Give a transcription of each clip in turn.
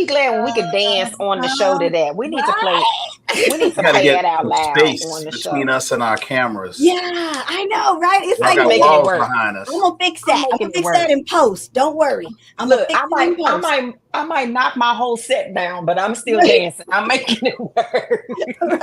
be glad when we could dance on the show to that. We need to play. We need to gotta play get that out some loud space on the between show. us and our cameras. Yeah, I know, right? It's Y'all like got making it walls work. behind us. I'm gonna fix that. I'm making gonna it fix work. that in post. Don't worry. I'm gonna Look, fix it in post. I might knock my whole set down, but I'm still dancing. I'm making it work. Because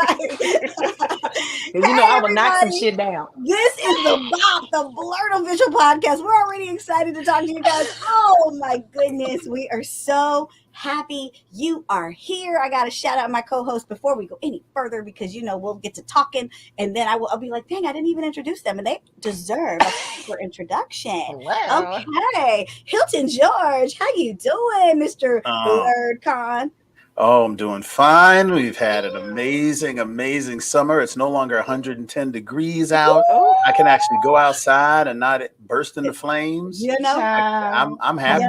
Hey, I will knock some everybody. shit down. This is the BOP, the Blerd official podcast. We're already excited to talk to you guys. Oh my goodness, we are so happy you are here. I got to shout out my co-host before we go any further because we'll get to talking, and then I'll be like, dang, I didn't even introduce them, and they deserve a proper introduction. Wow. Okay, Hilton George, how you doing, Mr. Blerd Con? Oh, I'm doing fine. We've had an amazing summer. It's no longer 110 degrees out. Oh, I can actually go outside and not burst into flames. child. I'm happy.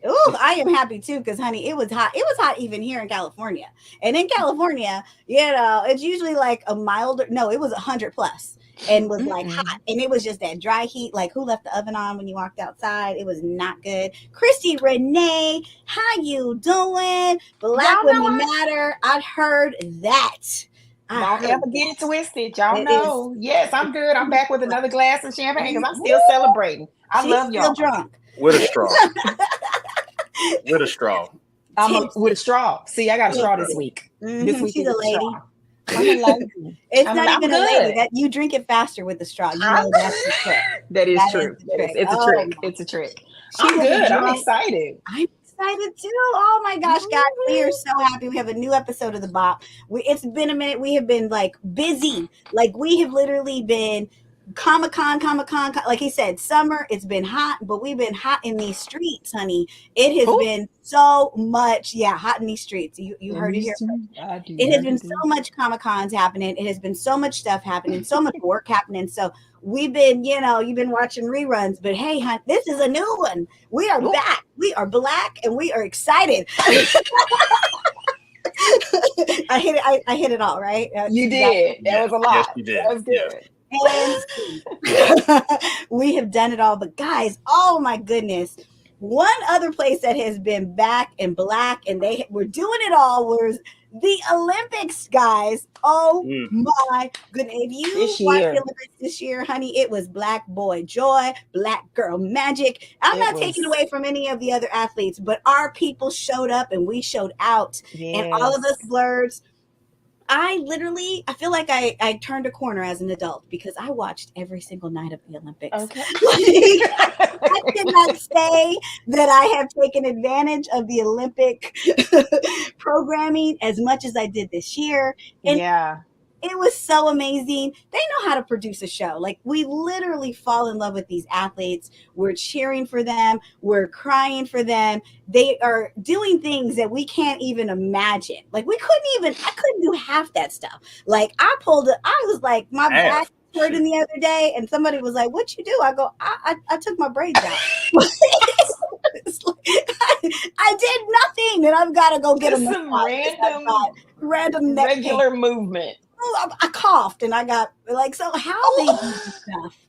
Oh, I am happy too because, honey, it was hot. It was hot even here in California. And in California, it's usually like a milder. No, it was 100 plus and was like hot. And it was just that dry heat. Like, who left the oven on when you walked outside? It was not good. Christi Renee, how you doing? Black Women Matter. I heard that. Don't ever get it twisted. Y'all know. Yes, I'm good. I'm back with another glass of champagne because I'm still celebrating. I love y'all. Still drunk. With a straw. With a straw. With a straw. See, I got a straw this week. This week she's a lady. I'm a lady. It's not even a lady. That you drink it faster with the straw. You know that's the trick. That is true. It's a trick. It's a trick. I'm good. I'm excited. I'm excited too. Oh my gosh, guys, we are so happy. We have a new episode of the BOP. It's been a minute. We have been like busy. Like we have literally been Comic-Con. Like he said, summer, it's been hot, but we've been hot in these streets, honey. It has been so much, hot in these streets. You heard it here. It has been so much Comic-Cons happening. It has been so much stuff happening, so much work happening. So we've been, you've been watching reruns, but hey, hon, this is a new one. We are back. We are black and we are excited. I hit it all, right? You did. That was a lot. Yes, you did. That was good. And we have done it all, but guys, oh my goodness, one other place that has been back and black and they were doing it all was the Olympics, guys. Oh my goodness. If you watched the Olympics this year, honey, it was black boy joy, black girl magic. I'm not taking away from any of the other athletes, but our people showed up and we showed out. And all of us Blerds, I feel like I turned a corner as an adult because I watched every single night of the Olympics. Okay. I cannot say that I have taken advantage of the Olympic programming as much as I did this year. And it was so amazing. They know how to produce a show. Like, we literally fall in love with these athletes. We're cheering for them. We're crying for them. They are doing things that we can't even imagine. Like, I couldn't do half that stuff. Like, I was like, my back hurting the other day, and somebody was like, "What you do?" I go, I took my braids out. I did nothing, and I've got to go get some random regular movement. I coughed and I got like, so how they do this stuff,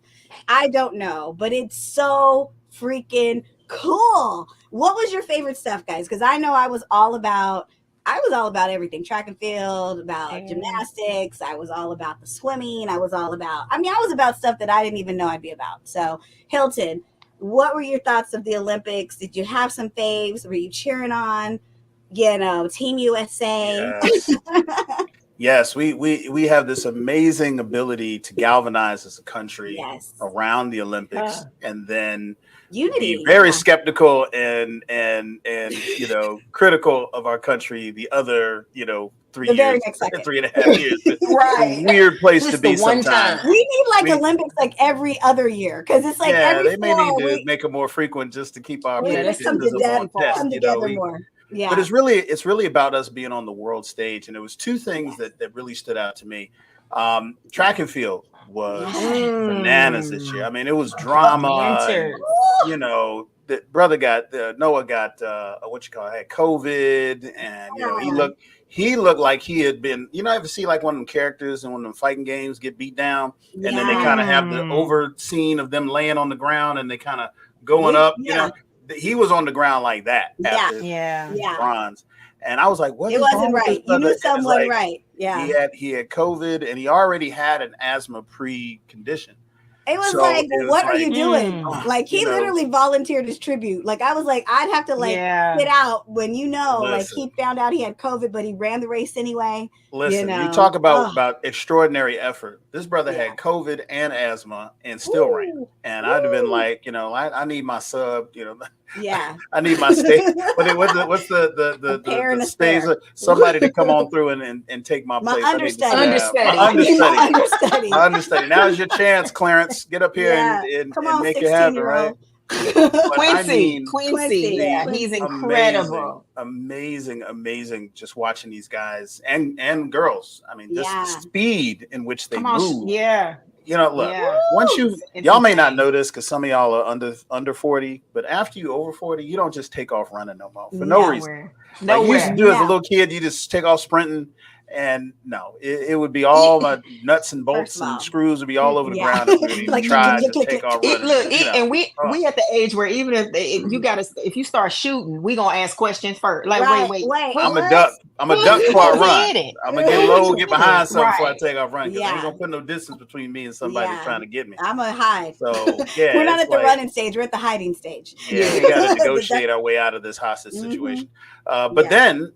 I don't know, but it's so freaking cool. What was your favorite stuff, guys? Because I know I was all about everything. Track and field, about gymnastics. I was all about the swimming. I was about stuff that I didn't even know I'd be about. So Hilton, what were your thoughts of the Olympics? Did you have some faves? Were you cheering on, Team USA? Yes, we have this amazing ability to galvanize as a country around the Olympics, and then unity. Be very skeptical and critical of our country the other 3 years, 3.5 years. It's a weird place to be sometimes. We need Olympics every other year because it's like they may need to make it more frequent just to keep our come together more. Yeah. But it's really about us being on the world stage. And there was two things that really stood out to me. Track and field was bananas this year. I mean, it was drama. The brother Noah got had COVID, and he looked like he had been, ever see like one of them characters in one of them fighting games get beat down, and then they kind of have the over scene of them laying on the ground and they kind of going up, he was on the ground like that after bronze. And I was like, what? It wasn't right. You knew someone right. Yeah. He had COVID and he already had an asthma pre-condition. It was what are you doing? Like he literally volunteered his tribute. Like I was like, I'd have to sit out when like he found out he had COVID, but he ran the race anyway. Listen, you talk about extraordinary effort. This brother had COVID and asthma and still ran. And I'd have been like, I need my sub, I need my stage. What's the stage? Somebody to come on through and take my place. Understudy. My understudy. Now's your chance, Clarence. Get up here and make it happen, right? Quincy. Yeah, he's incredible. Amazing. Just watching these guys and girls. I mean, just the speed in which they move. Yeah. Look, once y'all may not know this because some of y'all are under 40, but after you over 40, you don't just take off running no more for no reason. Like you used to do as a little kid, you just take off sprinting. And no, it would be all my nuts and bolts and screws would be all over the ground if you tried to take off running. And we at the age where even if you start shooting, we gonna ask questions first. Like wait. I'm a duck before I run. I'm gonna get low, get behind something before I take off running. Because I ain't gonna put no distance between me and somebody trying to get me. I'm gonna hide. So we're not at the running stage. We're at the hiding stage. Yeah, we gotta negotiate our way out of this hostage situation. But then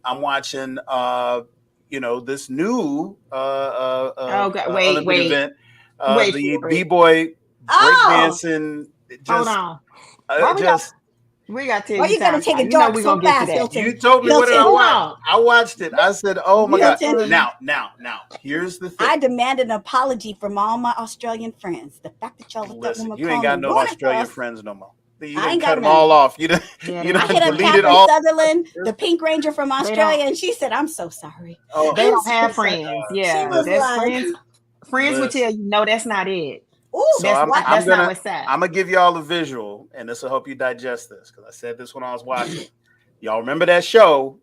I'm watching. This new Olympic event, the B-boy breakdancing. Hold on. We got to. Why you gotta take a dark so fast, Hilton? You told me what I watched. I watched it. I said, "Oh my God!" Now, here's the thing. I demand an apology from all my Australian friends. The fact that y'all let that woman you ain't got no Australian friends no more. You I ain't cut them all off. You done deleted all. Sutherland, the Pink Ranger from Australia, and she said, "I'm so sorry." Oh, they don't have friends. Yeah, friends would tell you, no, that's not it. Ooh, that's not what's sad. I'm gonna give y'all a visual, and this will help you digest this because I said this when I was watching. Y'all remember that show?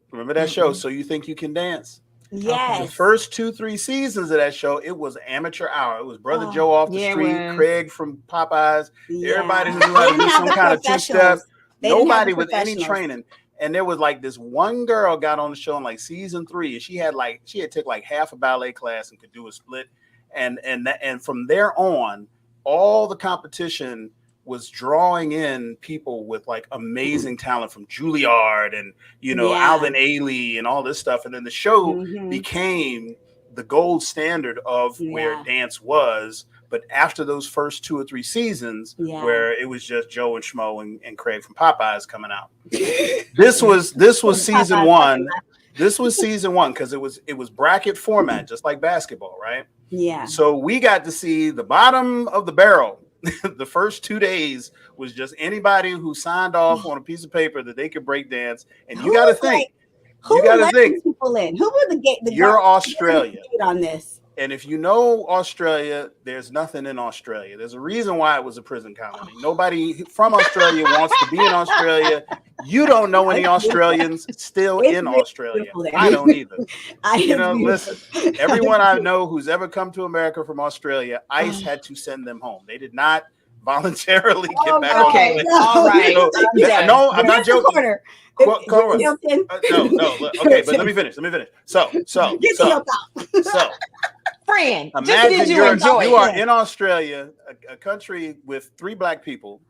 So You Think You Can Dance? Yes. The first 2-3 seasons of that show, it was amateur hour. It was Brother Joe off the street, Craig from Popeyes, everybody who knew how to do some kind of two-step. Nobody with any training. And there was like this one girl got on the show in like season 3, and she had took like half a ballet class and could do a split. And from there on, all the competition was drawing in people with like amazing talent from Juilliard and Alvin Ailey and all this stuff. And then the show became the gold standard of where dance was. But after those first 2 or 3 seasons, where it was just Joe and Schmo and Craig from Popeyes coming out, this was season 1. This was season 1 because it was bracket format, just like basketball, right? Yeah. So we got to see the bottom of the barrel. The first 2 days was just anybody who signed off on a piece of paper that they could break dance. And you got to think. Who let these people in? Who were the You're Australia on this? And if you know Australia, there's nothing in Australia. There's a reason why it was a prison colony. Nobody from Australia wants to be in Australia. You don't know any Australians still in Australia. I don't either. Listen, everyone I know who's ever come to America from Australia, ICE had to send them home. They did not voluntarily get back on the plane. All right. No, I'm not joking. No, look, okay, but let me finish. So, friend, imagine you are in Australia, a country with 3 black people,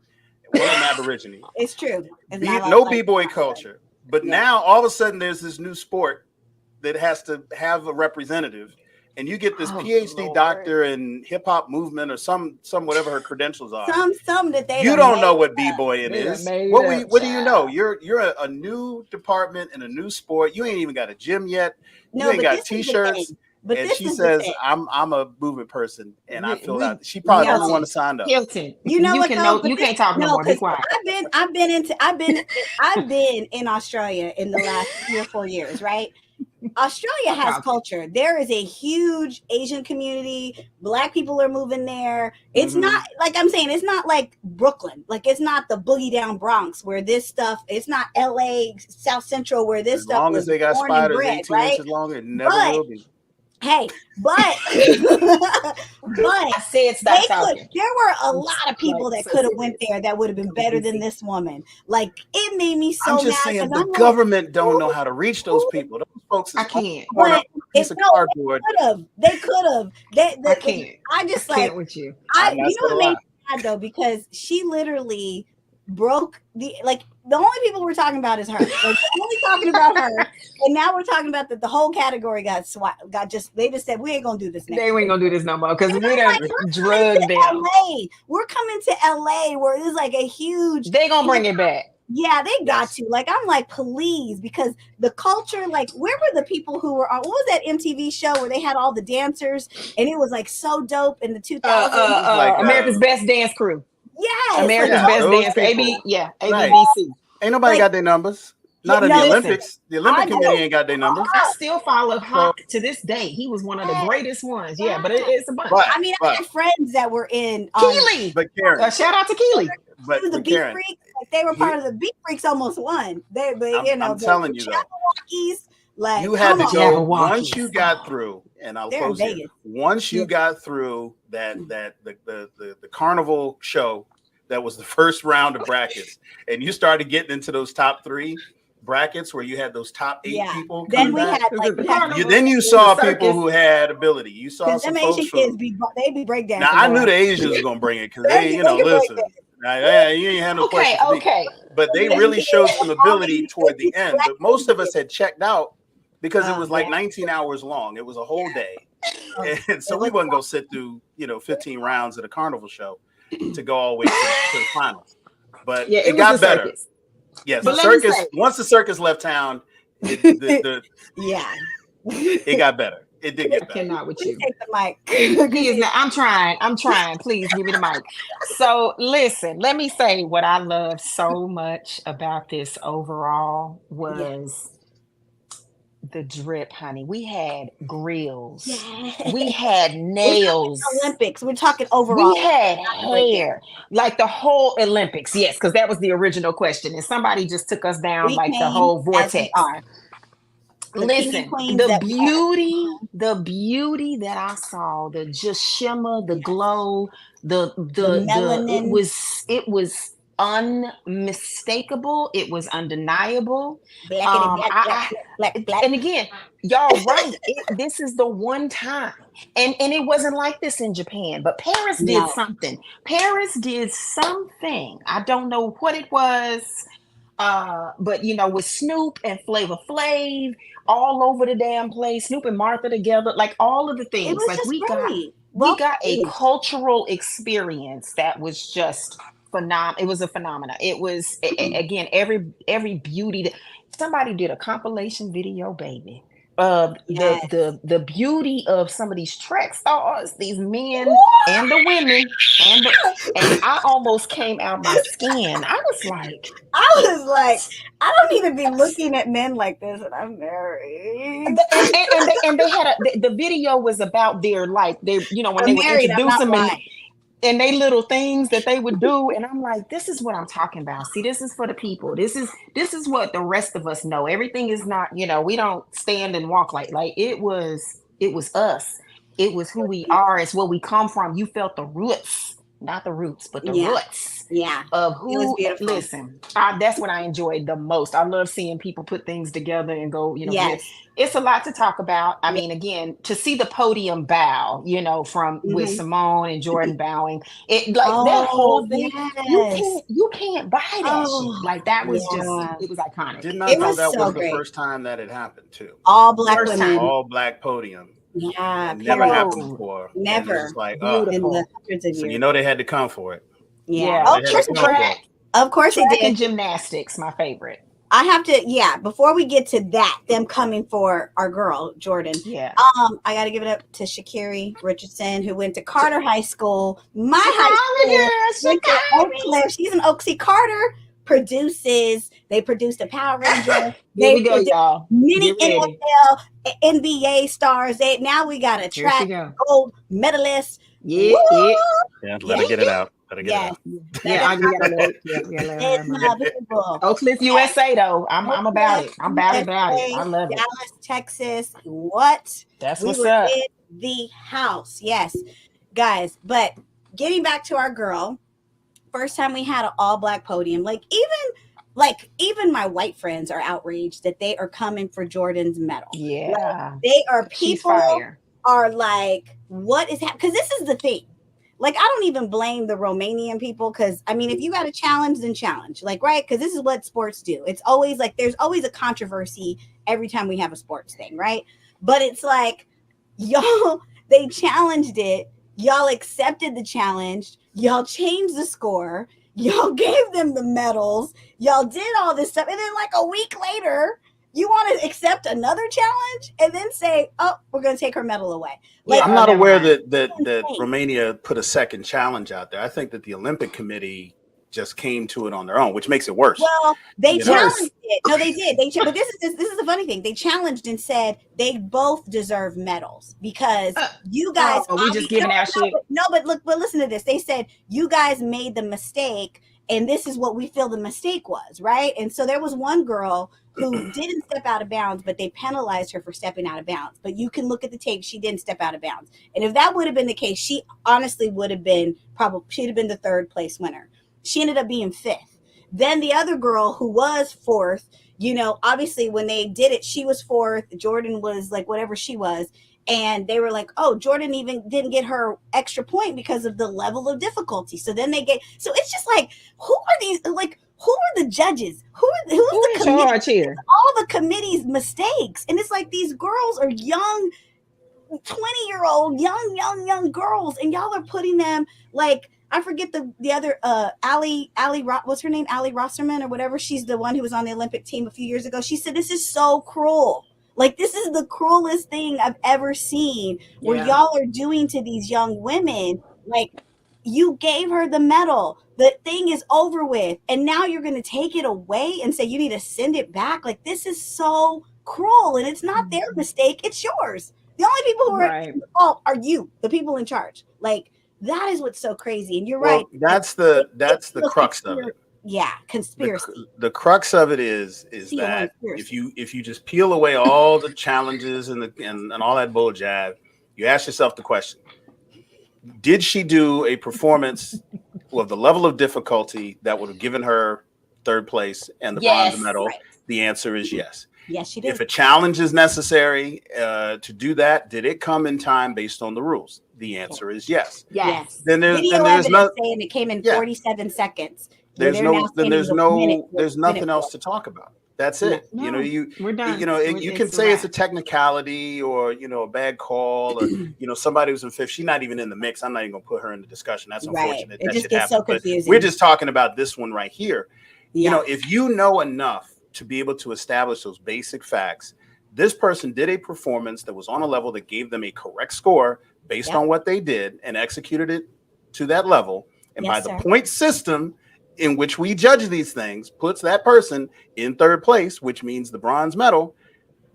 one Aborigine. It's true. No b-boy culture. But now all of a sudden there's this new sport that has to have a representative. And you get this PhD doctor in hip hop movement or some whatever her credentials are. Some that they you don't know what b-boying is. What do you know? You're a new department in a new sport. You ain't even got a gym yet. You ain't got t-shirts. And she says, I'm a movement person, and I feel that she probably doesn't want to sign up. Hilton, you can't talk no more. Be quiet. I've been in Australia in the last 3 or 4 years, right? Australia has culture. There is a huge Asian community. Black people are moving there. It's not like I'm saying, it's not like Brooklyn. Like it's not the boogie down Bronx where this stuff, it's not LA, South Central where this stuff as long as they got spiders 18 inches long, it never will be. Hey, but I said stop talking. There were a lot of people that could have went there that would have been better than this woman. Like, it made me so I'm just mad. saying the government don't know how to reach those people. Those folks, I can't. But piece of cardboard. They could have. I can't. I just I can't with you. You know what made me mad though, because she literally broke the only people we're talking about is her. Like, we're only talking about her, and now we're talking about that the whole category got they just said we ain't gonna do this next. They ain't gonna do this no more because we done drugged them. LA. We're coming to LA where it's like a huge. They gonna bring it back. Yeah, they got to. Like, I'm like, please, because the culture, like, where were the people who were on, what was that MTV show where they had all the dancers and it was like so dope in the 2000s? America's Best Dance Crew. Yes. America's Best Dance Crew. ABBC. Right. Ain't nobody got their numbers. Not in the Olympics. The Olympic Committee ain't got their numbers. I still follow Hawk to this day. He was one of the greatest ones. Yeah, but it's a bunch. I mean, I had friends that were in Keely. But Karen, shout out to Keely. But the Beat Freaks, like, they were part of the Beat Freaks, almost won. I'm telling you, like, you had to go once you got through, and I'll close here. Once you got through the carnival show, that was the first round of brackets, and you started getting into those top 3 brackets where you had those top 8 people. Then we had then you saw people who had ability. You saw some folks Asian kids they be breakdancing. Now I knew the Asians was gonna bring it because they listen. Now, you ain't had no question. Okay. But they really showed some ability toward the end. But most of us had checked out because it was like 19 hours long. It was a whole day, and so we wasn't gonna sit through 15 rounds at a carnival show to go all the way to the finals. But it got better. Circus. Yes, the circus. Once the circus left town, it got better. It did get better. Cannot with you. Take the mic. He is not, I'm trying. Please give me the mic. So listen, let me say what I love so much about this overall was the drip, honey. We had grills. We had nails. Olympics. We're talking overall. We had hair. Like the whole Olympics. Yes, because that was the original question. And somebody just took us down the whole vortex. Listen, the beauty that I saw, the just shimmer, the glow, the melanin, it was unmistakable. It was undeniable. Black. And again, y'all right. This is the one time, and it wasn't like this in Japan. But Paris did something. I don't know what it was. But with Snoop and Flavor Flav all over the damn place, Snoop and Martha together, like all of the things. Like we got a cultural experience that was just phenomenal. It was a phenomena. It was again every beauty. Somebody did a compilation video, baby, of the beauty of some of these treks. These men and the women and I almost came out my skin. I was like, I don't need to be looking at men like this, and I'm married. And they had the video was about their when they would introduce them and they little things that they would do, and I'm like, this is what I'm talking about. See, this is for the people. This is what the rest of us know. Everything is not, we don't stand and walk like it was us. It was who we are. It's where we come from. You felt the roots, not the roots, but the roots. Of who. It was beautiful. Listen, that's what I enjoyed the most. I love seeing people put things together and go, it's a lot to talk about. I mean, again, to see the podium bow, from with Simone and Jordan bowing, that whole thing, you can't buy that shit. Like that was it was iconic. Did not know that was the first time that it happened too. All black women, all black podium. Yeah, never happened before. Never. It's like, in the hundreds of years. So they had to come for it. Yeah. Of course they did. And gymnastics, my favorite. I have to, before we get to that, them coming for our girl, Jordan. Yeah. I got to give it up to Sha'Carri Richardson, who went to Carter High School. My high school. Went to Oak Cliff. She's an Oak. See, Carter they produced a Power Ranger. There we go, y'all. Many NFL, NBA stars. Now we got a track gold medalist. Let her get it out. Yes. Yeah, we gotta let It's not people. Oak Cliff, USA, though. I'm about it. I'm about it. I love it. Dallas, Texas. What? That's we what's were up. in the house. Yes, guys. But getting back to our girl, first time we had an all black podium. Even my white friends are outraged that they are coming for Jordan's medal. Yeah, like, they are She's people fire. are like, what is happening? Because this is the thing. Like, I don't even blame the Romanian people, because I mean, if you got a challenge, then challenge. Like, right? Because this is what sports do. It's always like there's always a controversy every time we have a sports thing, right? But it's like, y'all, they challenged it, y'all accepted the challenge, y'all changed the score, y'all gave them the medals, y'all did all this stuff, and then like a week later, you want to accept another challenge and then say, "Oh, we're going to take her medal away." Like, I'm not aware that Romania put a second challenge out there. I think that the Olympic Committee just came to it on their own, which makes it worse. Well, they challenged it. No, they did. But this is the funny thing. They challenged and said they both deserve medals because you guys. We just giving out shit. But listen to this. They said you guys made the mistake, and this is what we feel the mistake was, right? And so there was one girl who didn't step out of bounds, but they penalized her for stepping out of bounds. But you can look at the tape; she didn't step out of bounds. And if that would have been the case, she honestly would have been she'd have been the third place winner. She ended up being fifth. Then the other girl who was fourth, obviously when they did it, she was fourth. Jordan was like whatever she was. And they were like, oh, Jordan even didn't get her extra point because of the level of difficulty. So then so it's just like, who are these? Like, who are the judges? Who's the committee? It's all the committee's mistakes. And it's like, these girls are young, 20-year-old, young girls. And y'all are putting them like, I forget the other what's her name? Ali Rosserman or whatever. She's the one who was on the Olympic team a few years ago. She said, this is so cruel. Like, this is the cruelest thing I've ever seen where y'all are doing to these young women. Like, you gave her the medal. The thing is over with. And now you're going to take it away and say you need to send it back. Like, this is so cruel. And it's not their mistake. It's yours. The only people who are at fault are you, the people in charge. Like, that is what's so crazy. And you're right. That's the crux of it. Yeah, conspiracy. The crux of it is that if you just peel away all the challenges and all that bull jab, you ask yourself the question: did she do a performance of the level of difficulty that would have given her third place and the bronze medal? Right. The answer is yes. Yes, she did. If a challenge is necessary to do that, did it come in time based on the rules? The answer is yes. Yes. Then there's saying it came in 47 seconds. There's nothing else to talk about. That's it. No, we're done. You can say it's a technicality or a bad call or somebody who's in fifth. She's not even in the mix. I'm not even gonna put her in the discussion. That's unfortunate. It that just gets so confusing. We're just talking about this one right here. Yeah. If you know enough to be able to establish those basic facts, this person did a performance that was on a level that gave them a correct score based on what they did and executed it to that level. And by the point system in which we judge these things puts that person in third place, which means the bronze medal,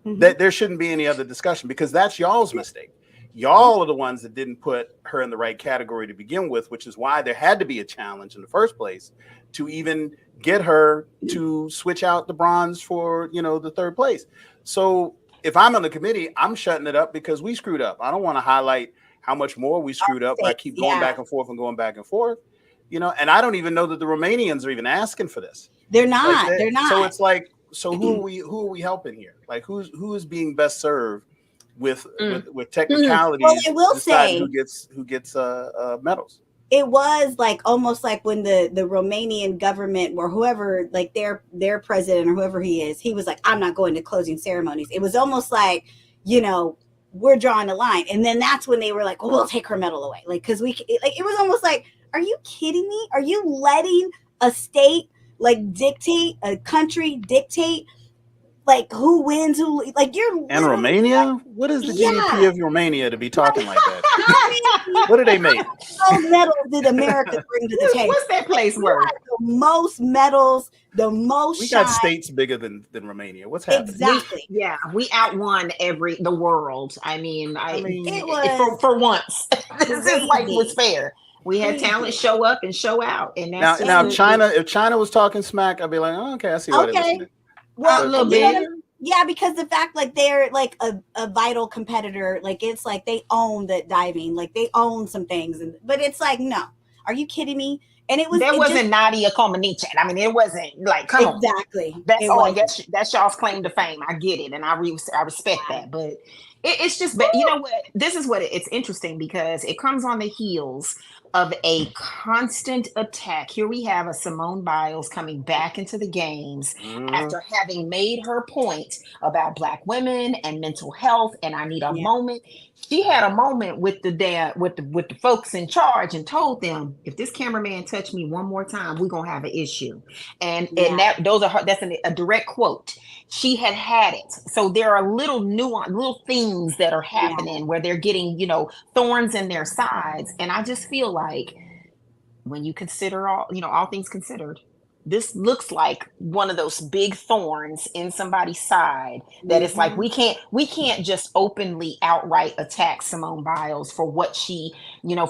that there shouldn't be any other discussion, because that's y'all's mistake. Y'all are the ones that didn't put her in the right category to begin with, which is why there had to be a challenge in the first place to even get her to switch out the bronze for, the third place. So if I'm on the committee, I'm shutting it up because we screwed up. I don't want to highlight how much more we screwed up. I keep going back and forth and going back and forth, and I don't even know that the Romanians are even asking for this. They're not. They're not. So it's like, who are we helping here? Like, who is being best served with technicalities? Well, I will say who gets medals. It was like almost like when the Romanian government or whoever, like their president or whoever he is, he was like, I'm not going to closing ceremonies. It was almost like, we're drawing a line. And then that's when they were like, well, we'll take her medal away. Like, because it was almost like, are you kidding me? Are you letting a state a country dictate like who wins, who like you're and Romania? What is the GDP of Romania to be talking like that? What do they make? Those medals did America bring to the table? What's that place worth? The most medals, the most. We got states bigger than Romania. What's happening? Exactly. We outwon the world. I mean, it was for once. This is like was fair. We had talent show up and show out, and that's now China. If China was talking smack, I'd be like, oh, okay, I see what it is. Well, a little bit. Yeah, because the fact like they're like a vital competitor, like it's like they own the diving, like they own some things, but it's like, no, are you kidding me? And it wasn't Nadia Comaneci. I mean, it wasn't like, come on. Exactly. That's y'all's claim to fame. I get it, and I respect that, but it's just, but you know what? This is what it's interesting because it comes on the heels of a constant attack. Here we have a Simone Biles coming back into the games after having made her point about Black women and mental health. And I need a moment. She had a moment with the folks in charge and told them, if this cameraman touch me one more time, we're gonna have an issue. And that's a direct quote. She had it. So there are little nuance, little things that are happening where they're getting, thorns in their sides. And I just feel like when you consider all things considered, this looks like one of those big thorns in somebody's side that it's like we can't just openly outright attack Simone Biles for what she,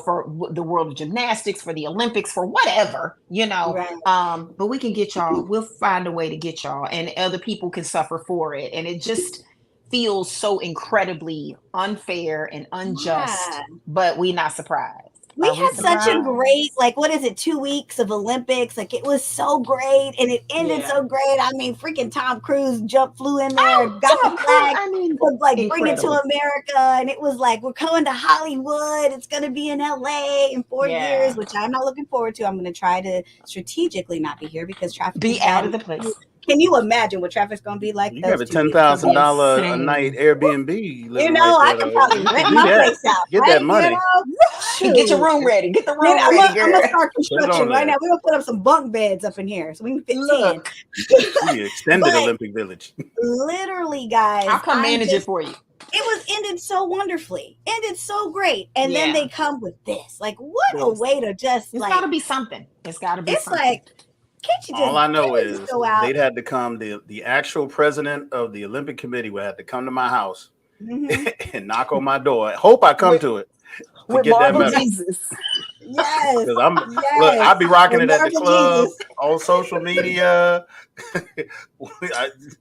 for the world of gymnastics, for the Olympics, for whatever, but we can get y'all. We'll find a way to get y'all, and other people can suffer for it. And it just feels so incredibly unfair and unjust, but we're not surprised. We had such a great, 2 weeks of Olympics. Like, it was so great, and it ended so great. I mean, freaking Tom Cruise flew in there, got the flag, was like, incredible. Bring it to America, and it was like, we're coming to Hollywood. It's going to be in LA in 4 years, which I'm not looking forward to. I'm going to try to strategically not be here because traffic be out of the place. Can you imagine what traffic's going to be like? You have a $10,000 a night Airbnb. I can probably rent my place out. Get that money. Get your room ready. Get the room ready. I'm going to start construction right now. We're going to put up some bunk beds up in here so we can fit 10. The extended Olympic Village. Literally, guys. I'll come manage it for you. It was ended so wonderfully, ended so great, and then they come with this. Like, what a way to just It's got to be something. It's got to be. It's something. Like. All I know is they'd had to come. The actual president of the Olympic Committee would have to come to my house and knock on my door. Hope I come to it to get that medal. Yes, because I'll be rocking it at the club, on social media,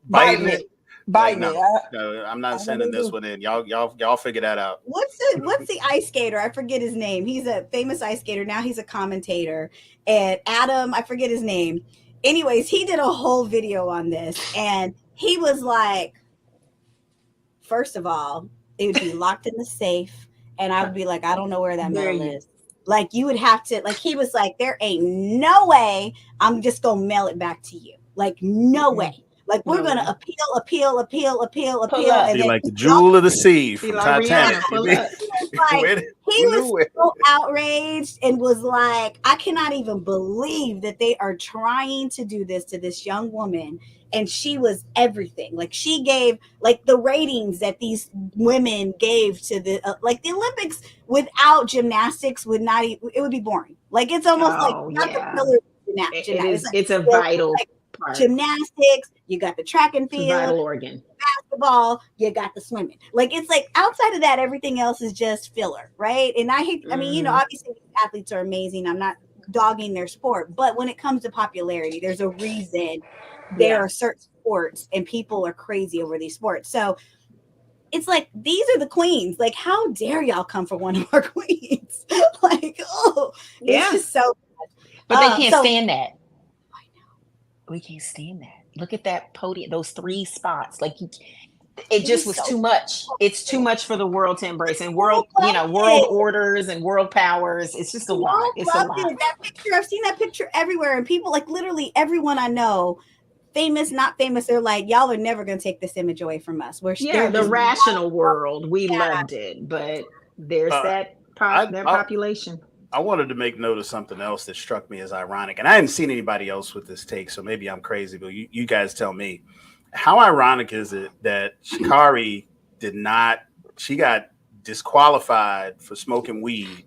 biting it. No, I'm not sending this one in. Y'all figure that out. What's the ice skater? I forget his name. He's a famous ice skater. Now he's a commentator. And Adam, I forget his name. Anyways, he did a whole video on this. And he was like, first of all, it would be locked in the safe. And I would be like, I don't know where that medal is. Like, you would have to, like, he was like, there ain't no way I'm just going to mail it back to you. Like, no way. Like, we're going to appeal. Be like the jewel of the sea from Titanic. He was so outraged and was like, I cannot even believe that they are trying to do this to this young woman. And she was everything. Like, she gave, like, the ratings that these women gave to the, the Olympics without gymnastics would not, it would be boring. Like, it's almost it's a vital part. Gymnastics, you got the track and field, vital organ. Basketball, you got the swimming. Like, it's like outside of that, everything else is just filler, right? And I hate, obviously athletes are amazing. I'm not dogging their sport, but when it comes to popularity, there's a reason there are certain sports and people are crazy over these sports. So it's like, these are the queens. Like, how dare y'all come for one of our queens? It's just so bad. But they can't stand that. We can't stand that. Look at that podium, those 3 spots. Like, it just was too much. It's too much for the world to embrace, and world orders and world powers. It's just a lot. It's a lot. That picture, I've seen that picture everywhere, and people, like, literally everyone I know, famous, not famous, they're like, y'all are never going to take this image away from us. The rational world, we loved it, but there's that population. I wanted to make note of something else that struck me as ironic, and I hadn't seen anybody else with this take, so maybe I'm crazy, but you guys tell me. How ironic is it that Sha'Carri she got disqualified for smoking weed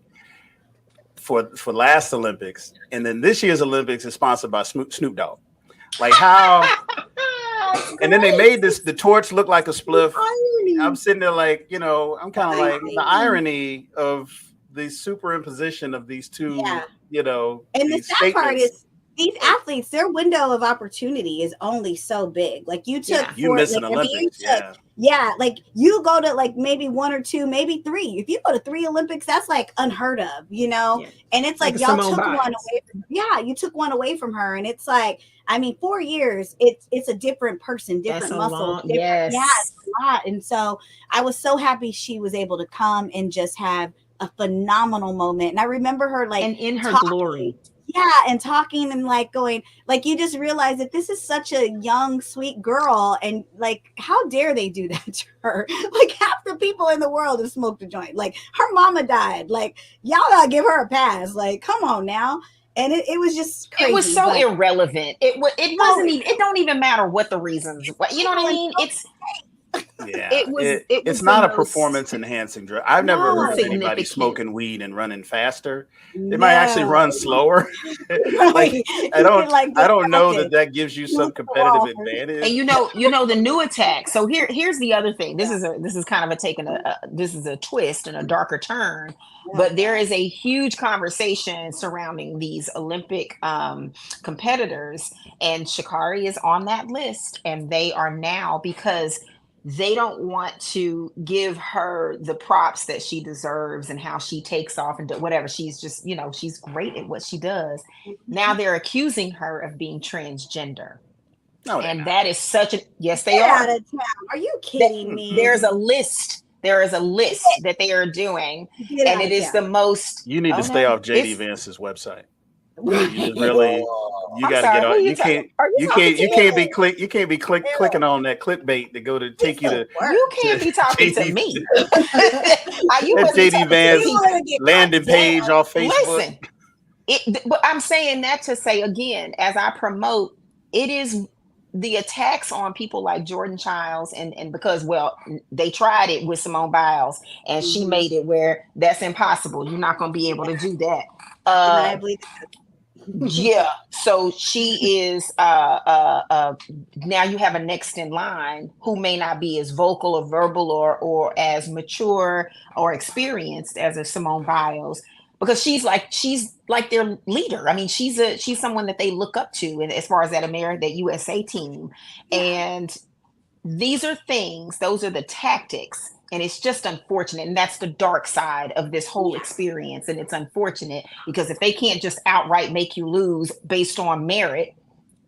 for last Olympics, and then this year's Olympics is sponsored by Snoop Dogg. Like, how? And then they made the torch look like a spliff. I'm sitting there like, I'm kind of like the irony of the superimposition of these two, Yeah. and the sad part is these athletes, their window of opportunity is only so big. Like you took you miss an Olympics, like you go to like maybe 1 or 2, maybe 3. If you go to 3 Olympics, that's like unheard of, and it's like y'all took one away you took one away from her, and it's like, I mean, 4 years, it's a different person, different muscle, it's a lot. And so I was so happy she was able to come and just have a phenomenal moment. And I remember her like and in her glory. Yeah, and talking and like going, like you just realize that this is such a young, sweet girl, and like how dare they do that to her? Like half the people in the world have smoked a joint. Like her mama died. Like y'all gotta give her a pass. Like come on now. And it was just crazy. It was so irrelevant. It wasn't even. It don't even matter what the reasons. You know what I mean? It's not a performance enhancing drug. I've never heard of anybody smoking weed and running faster. They might actually run slower. Like I don't know that gives you some competitive advantage. And you know the new attack. So here's the other thing. This is kind of this is a twist and a darker turn. But there is a huge conversation surrounding these Olympic competitors, and Sha'Carri is on that list, and they are now, because they don't want to give her the props that she deserves and how she takes off and whatever. She's just, she's great at what she does. Now they're accusing her of being transgender. No, and that is such a, yes, they are. Out of town. Are you kidding me? There's a list. There is a list that they are doing, and it is the most. You need to stay off JD Vance's website. You got to get on. You can't be clicking on that clickbait to go to take you to. You can't be talking to me. That JD Vance landing page off Facebook. Listen, but I'm saying that to say again, as I promote, it is the attacks on people like Jordan Childs, and because they tried it with Simone Biles, and she made it where that's impossible. You're not going to be able to do that. Yeah, so she is now you have a next in line who may not be as vocal or verbal or as mature or experienced as a Simone Biles, because she's like their leader. I mean, she's someone that they look up to, and as far as that USA team. And those are the tactics. And it's just unfortunate. And that's the dark side of this whole experience. And it's unfortunate because if they can't just outright make you lose based on merit,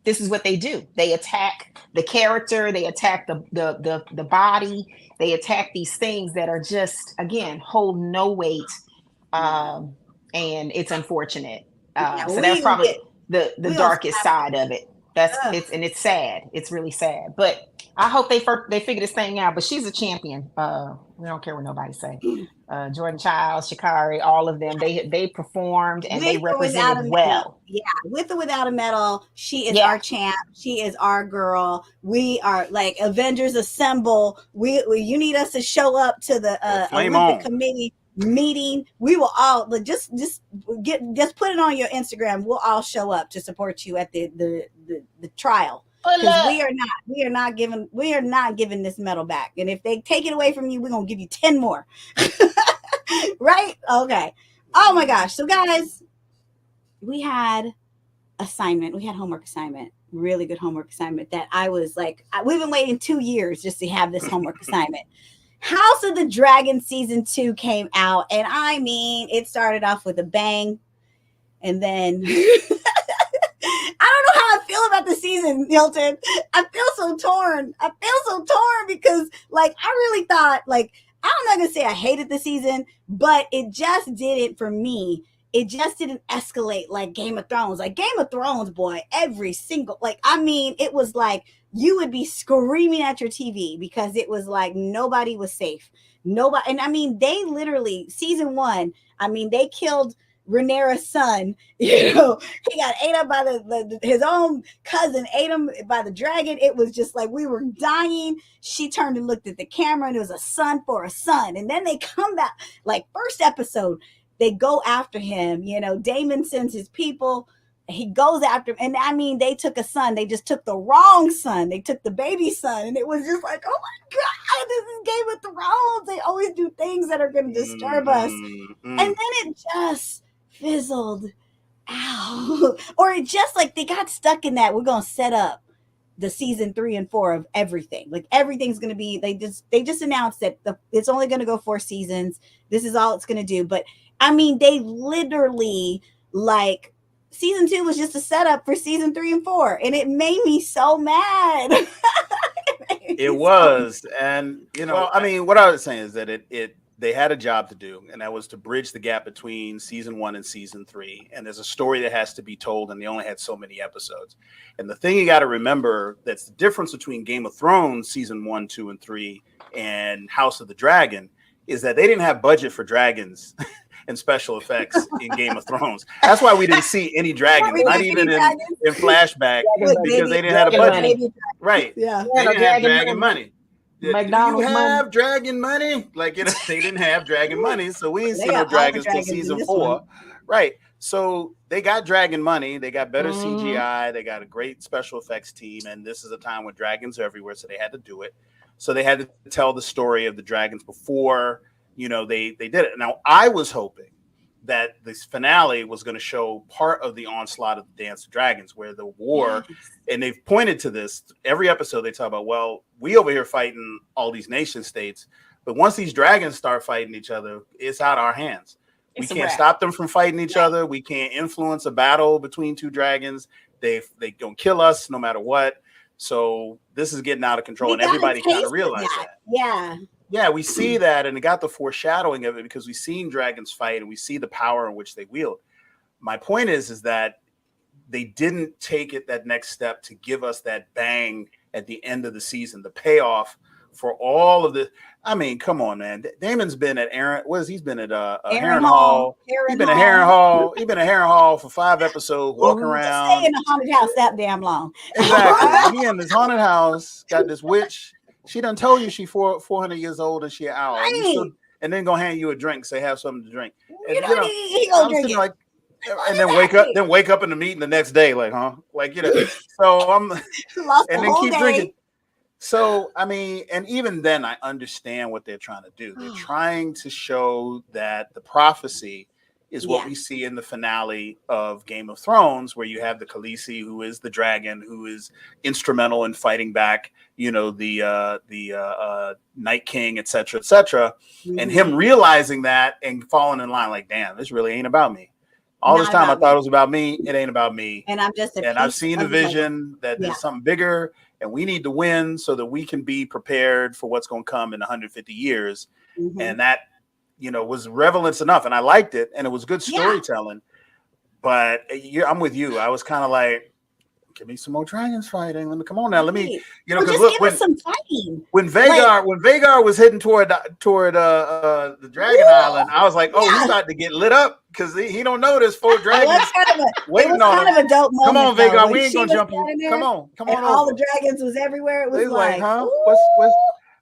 this is what they do. They attack the character. They attack the body. They attack these things that are just, again, hold no weight. And it's unfortunate. So that's probably the darkest side of it. It's sad. It's really sad. But I hope they figure this thing out. But she's a champion. We don't care what nobody say. Jordan Childs, Sha'Carri, all of them. They performed and they represented well. Yeah, with or without a medal, she is our champ. She is our girl. We are like Avengers Assemble. You need us to show up to the Olympic Committee meeting. We will all just put it on your Instagram. We'll all show up to support you at the trial, because we are not giving this medal back. And if they take it away from you, we're gonna give you 10 more. Right? Okay. Oh my gosh. So guys, we had homework assignment, really good homework assignment that I was like, we've been waiting 2 years just to have this homework assignment. House of the Dragon season 2 came out, and I mean, it started off with a bang, and then I don't know how I feel about the season, Hilton. I feel so torn. Because, like, I really thought, like, I'm not gonna say I hated the season, but it just didn't, for me, it just didn't escalate like Game of Thrones. Like Game of Thrones, boy, every single, like, I mean, it was like you would be screaming at your TV because it was like nobody was safe. Nobody, and I mean, they literally, season 1, I mean, they killed Rhaenyra's son. You know, he got ate up by his own cousin, ate him by the dragon. It was just like we were dying. She turned and looked at the camera, and it was a son for a son. And then they come back, like first episode, they go after him. You know, Daemon sends his people he goes after him. And I mean, they took a son. They just took the wrong son. They took the baby son. And it was just like, oh my God, this is Game of Thrones. They always do things that are going to disturb us. And then it just fizzled out. Or it just like they got stuck in that. We're going to set up the season 3 and 4 of everything. Like everything's going to be, they just announced that it's only going to go 4 seasons. This is all it's going to do. But I mean, they literally like, season 2 was just a setup for season 3 and 4, and it made me so mad. It was, and you know, I mean, what I was saying is that they had a job to do, and that was to bridge the gap between season 1 and season 3. And there's a story that has to be told, and they only had so many episodes. And the thing you got to remember, that's the difference between Game of Thrones season 1, 2, and 3 and House of the Dragon, is that they didn't have budget for dragons and special effects in Game of Thrones. That's why we didn't see any dragons, not even in flashback, because they didn't have a budget. Right. Yeah. They didn't have dragon money. McDonald's you have dragon money? Like, you know, they didn't have dragon money, so we didn't see no dragons till season 4. Right. So they got dragon money. They got better CGI. They got a great special effects team. And this is a time when dragons are everywhere, so they had to do it. So they had to tell the story of the dragons before, you know, they did it. Now, I was hoping that this finale was going to show part of the onslaught of the Dance of Dragons, where the war, and they've pointed to this every episode. They talk about, well, we over here fighting all these nation states, but once these dragons start fighting each other, it's out of our hands. We can't stop them from fighting each other. We can't influence a battle between 2 dragons. They don't kill us no matter what. So this is getting out of control, and everybody kind of realized that. Yeah, we see that, and it got the foreshadowing of it because we've seen dragons fight, and we see the power in which they wield. My point is that they didn't take it that next step to give us that bang at the end of the season, the payoff for all of the. I mean, come on, man. Damon's been at he's been at Heron Hall. He's been at Heron Hall. He's been at Heron Hall for 5 episodes, walking around. Stay in a haunted house that damn long. Exactly. He in this haunted house, got this witch. She done told you she 400 years old and she an owl. Right. And then gonna hand you a drink, say have something to drink. And, he gonna drink it. Like, and then wake up in the meeting the next day, like, huh? Like, you know. So I'm and then keep drinking. So, I mean, and even then, I understand what they're trying to do. They're trying to show that the prophecy is what we see in the finale of Game of Thrones, where you have the Khaleesi, who is the dragon, who is instrumental in fighting back, you know, the Night King, et cetera, and him realizing that and falling in line, like, damn, this really ain't about me. All this time I thought it was about me. It ain't about me. And I've seen a vision that there's something bigger, and we need to win so that we can be prepared for what's going to come in 150 years. And that, you know, was relevance enough, and I liked it, and it was good storytelling. But I'm with you. I was kind of like, give me some more dragons fighting. Let me come on now. Let me, you know, because look, give us some fighting. When Vhagar was heading toward the Dragon Island, I was like, oh, he's about to get lit up because he don't know there's 4 dragons waiting on him. Come on, Vhagar, we ain't gonna jump you. Come on. All the dragons was everywhere. It was like, huh? What's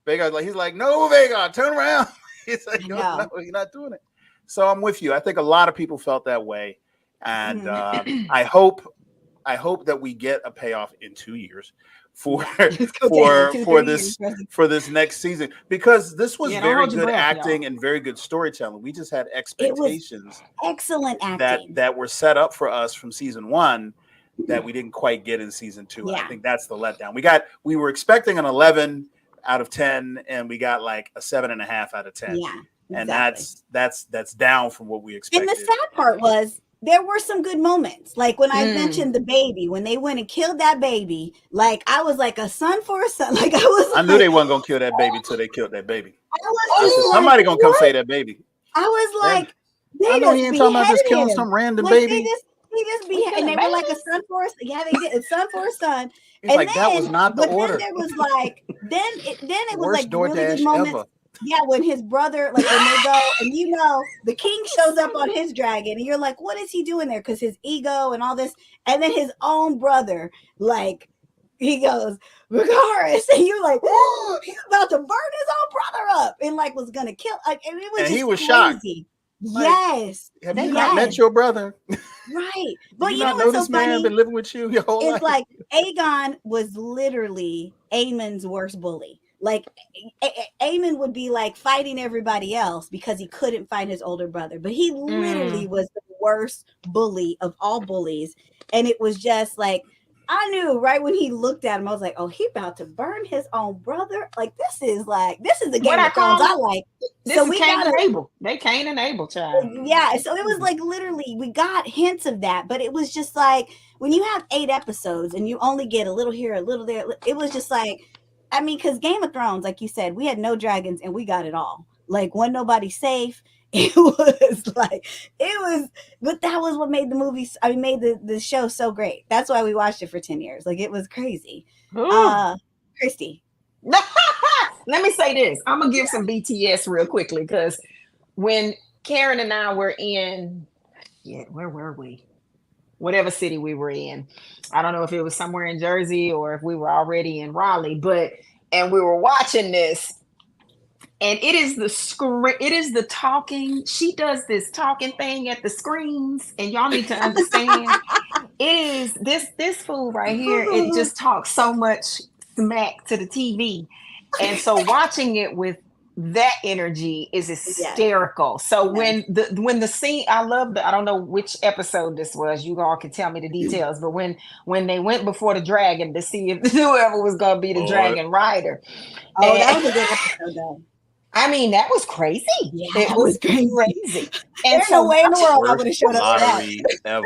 Vhagar like? He's like, no, Vhagar, turn around. He's like, no, you're not doing it. So I'm with you. I think a lot of people felt that way, and I hope that we get a payoff in 2 years for this next season, because this was very good acting and very good storytelling. We just had expectations, excellent acting that were set up for us from season 1 that we didn't quite get in season 2. I think that's the letdown. We were expecting an 11 out of 10, and we got like a 7.5 out of 10. And that's down from what we expected. And the sad part was, there were some good moments. Like when I mentioned the baby, when they went and killed that baby, like I was like, a son for a son. Like I knew they wasn't gonna kill that baby till they killed that baby. Somebody gonna come say that baby. I was like, I know he ain't talking about just killing some random baby. He just behaved, and they were like a son for a son. Yeah, they did a son for a son. And like, that was not the order. Then there was like, then it was like really good moments. Ever. Yeah, when his brother, like when they go, and you know, the king shows up on his dragon, and you're like, what is he doing there? Because his ego and all this, and then his own brother, like, he goes, Vicaris, and you're like, oh, he's about to burn his own brother up, and like was gonna kill. Like, and it was. And he was shocked. Yes. Have you not met your brother? Right. But you know what's so funny? Been living with you your whole life. It's like Aegon was literally Aemon's worst bully. Like Aemon would be like fighting everybody else because he couldn't fight his older brother, but he literally was the worst bully of all bullies. And it was just like, I knew right when he looked at him, I was like, oh, he about to burn his own brother. Like, this is the Game of Thrones I like. So we Cain and Abel. They Cain and Abel, child. Yeah. So it was like literally we got hints of that, but it was just like when you have 8 episodes and you only get a little here, a little there, it was just like, I mean, because Game of Thrones, like you said, we had no dragons and we got it all. Like, wasn't nobody safe. It was like, but that was what made the movies, made the show so great. That's why we watched it for 10 years. Like, it was crazy. Christy. Let me say this. I'm going to give some BTS real quickly, because when Karen and I were in, where were we? Whatever city we were in. I don't know if it was somewhere in Jersey or if we were already in Raleigh, and we were watching this. And it is the talking. She does this talking thing at the screens, and y'all need to understand. It is this fool right here. It just talks so much smack to the TV, and so watching it with that energy is hysterical. So when the scene, I don't know which episode this was. You all can tell me the details. But when they went before the dragon to see if whoever was going to be the dragon rider. Oh, that was a good episode though. I mean, that was crazy. Yeah, it was crazy. And there's no way in the world I would have showed up for that. Ever.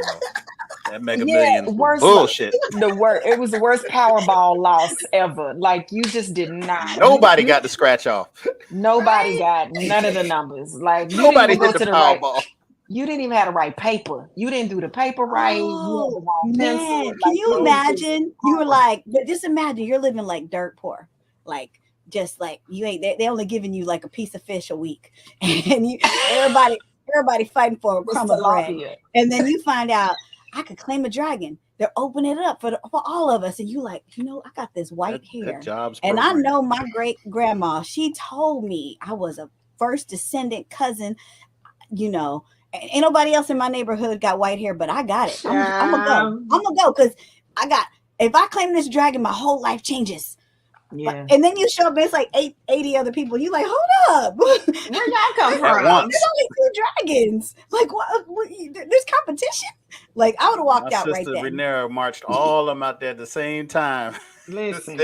That Mega Millions bullshit. It was the worst Powerball loss ever. Like, you just did not. Nobody got the scratch off. Nobody got none of the numbers. Like, nobody hit the Powerball. You didn't even have the right paper. You didn't do the paper right. Oh, man. Can you imagine? You were like, but just imagine you're living like dirt poor. Like, just like you ain't, they only giving you like a piece of fish a week, and everybody fighting for a crumb of bread, and then you find out I could claim a dragon. They're opening it up for all of us, and you like, I got this white hair, and I know my great grandma. She told me I was a first descendant cousin. Ain't nobody else in my neighborhood got white hair, but I got it. I'm gonna go because if I claim this dragon, my whole life changes. Yeah. And then you show up and it's like 80 other people. You like, hold up. Where y'all come from? There's only 2 dragons. Like, what? There's competition? Like, I would have walked out right there. Sister Renee marched all of them out there at the same time. Listen.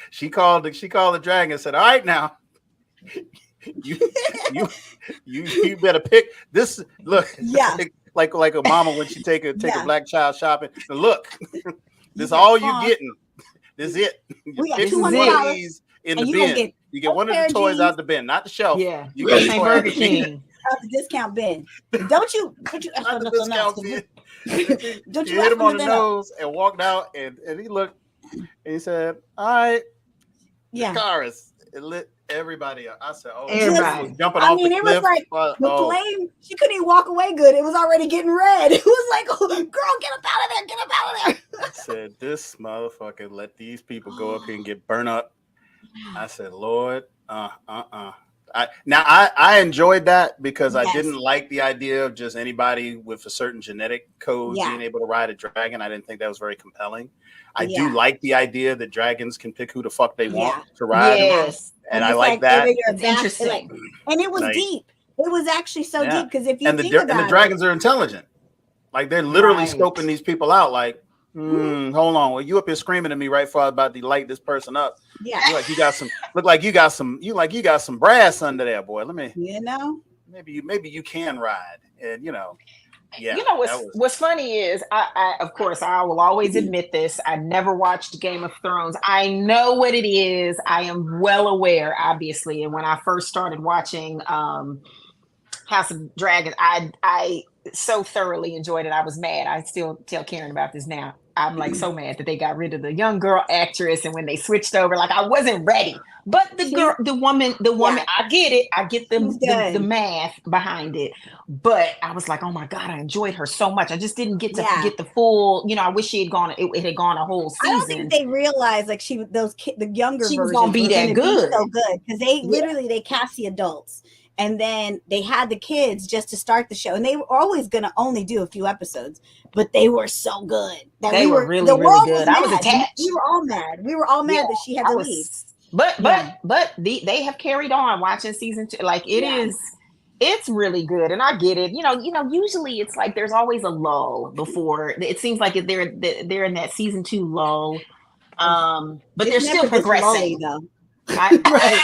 she called the dragon and said, all right now. You better pick this. Look, like a mama when she take a black child shopping. And look, this is all you getting. This is it. We got $200 in the bin. You get one of the toys out the bin, not the shelf. Yeah, you get the Burger King out the discount bin. Don't you not the discount bin. Don't you hit him on the nose and walked out, and he looked and he said, "All right, the car is it lit." Everybody, I said, "Oh, everybody was jumping off the cliff." It was like the flame. She couldn't even walk away good. It was already getting red. It was like, "Oh, girl, get up out of there! Get up out of there!" I said, "This motherfucker let these people go up here and get burnt up." I said, "Lord, I enjoyed that because I didn't like the idea of just anybody with a certain genetic code being able to ride a dragon. I didn't think that was very compelling. I do like the idea that dragons can pick who the fuck they want to ride. Yes. And I like that. It's interesting. And it was deep. It was actually so deep because if you think about it. And the dragons are intelligent. Like, they're literally scoping these people out like, hold on. Well, you up here screaming at me right before I about to light this person up. Yeah. You got some brass under there, boy. Let me, maybe you can ride. And yeah. What's funny is I of course I will always admit this. I never watched Game of Thrones. I know what it is. I am well aware, obviously. And when I first started watching House of Dragons, I so thoroughly enjoyed it. I was mad. I still tell Karen about this now. I'm like so mad that they got rid of the young girl actress, and when they switched over, like, I wasn't ready. But the woman, I get it. I get the math behind it. But I was like, oh my God, I enjoyed her so much. I just didn't get to get the full, I wish she had gone, it had gone a whole season. I don't think they realized like the younger she version was gonna be that good. So good. Because they literally, they cast the adults. and then they had the kids just to start the show, and they were always going to only do a few episodes, but they were so good that they were really, really good. I was attached. We were all mad. We were all mad that she had to leave. But they have carried on watching season 2. Like it's really good, and I get it. You know, usually it's like there's always a lull before. It seems like they're in that season 2 lull. But they're still progressing. Though. Right.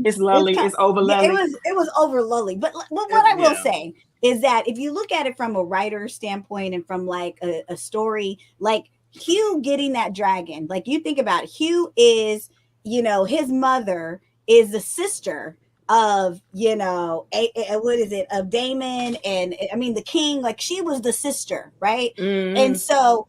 It's lully. It's over lully. It was over lully. But what I will say is that if you look at it from a writer standpoint and from like a story, like Hugh getting that dragon, like you think about it, Hugh is, his mother is the sister of, what is it, of Damon, and I mean the king, like she was the sister, right? And so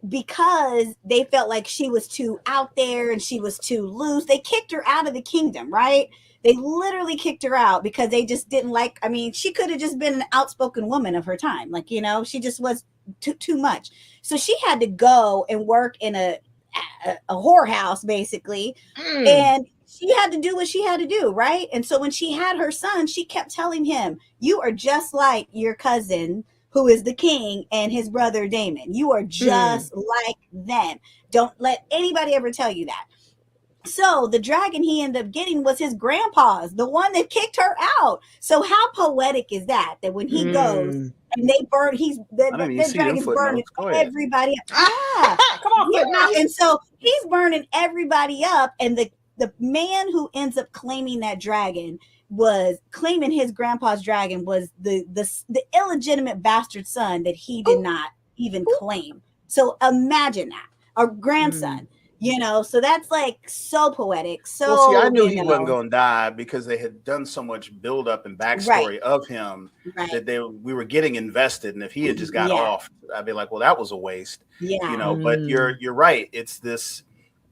because they felt like she was too out there and she was too loose, they kicked her out of the kingdom, right? They literally kicked her out because they just didn't like, I mean, she could have just been an outspoken woman of her time. Like, she just was too much. So she had to go and work in a whorehouse, basically. And she had to do what she had to do, right? And so when she had her son, she kept telling him, you are just like your cousin, who is the king, and his brother Damon. You are just like them. Don't let anybody ever tell you that. So the dragon he ended up getting was his grandpa's, the one that kicked her out. So how poetic is that? That when he goes and they burn, the dragon's burning everybody up. Come on, and so he's burning everybody up, and the man who ends up claiming that dragon was claiming his grandpa's dragon was the illegitimate bastard son that he did not even claim. So imagine that, our grandson, so that's like so poetic. So well, see, I knew he wasn't going to die because they had done so much build up and backstory of him that we were getting invested. And if he had just got off, I'd be like, well, that was a waste. But you're right. It's this,